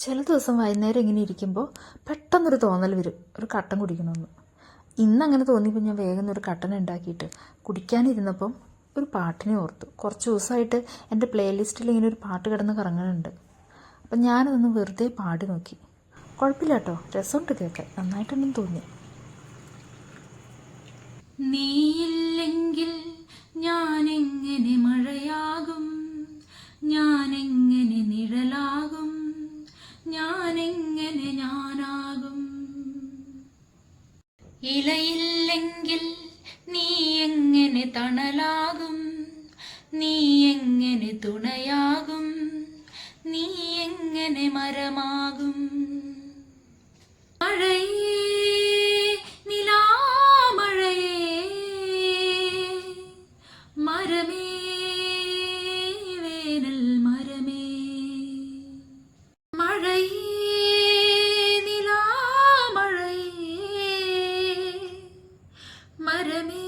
ചില ദിവസം വൈകുന്നേരം ഇങ്ങനെ ഇരിക്കുമ്പോൾ പെട്ടെന്നൊരു തോന്നൽ വരും ഒരു കട്ടൻ കുടിക്കണമെന്ന്. ഇന്നങ്ങനെ തോന്നിയപ്പോൾ ഞാൻ വേഗം ഒരു കട്ടൻ ഉണ്ടാക്കിയിട്ട് കുടിക്കാനിരുന്നപ്പം ഒരു പാട്ടിനെ ഓർത്തു. കുറച്ച് ദിവസമായിട്ട് എൻ്റെ പ്ലേലിസ്റ്റിൽ ഇങ്ങനെ ഒരു പാട്ട് കിടന്ന് കറങ്ങുന്നുണ്ട്. അപ്പം ഞാനതൊന്ന് വെറുതെ പാടി നോക്കി. കുഴപ്പമില്ല കേട്ടോ, രസമുണ്ട് കേൾക്കാൻ, നന്നായിട്ടുണ്ടെന്ന് തോന്നി. നീയില്ലെങ്കിൽ ഞാനെങ്ങനെ മഴയാകും, ഞാനെങ്ങനെ നിഴലാകും, ഞാനെങ്ങനെ ഞാനാകും. ഇലയില്ലെങ്കിൽ നീ എങ്ങനെ തണലാകും, നീ എങ്ങനെ തുണയാകും, നീ എങ്ങനെ മരമാകും. മഴയേ നിലാമഴയേ, മരമേ വേനൽ മരമേ. മഴയേ നിലാമഴയേ, മരമേ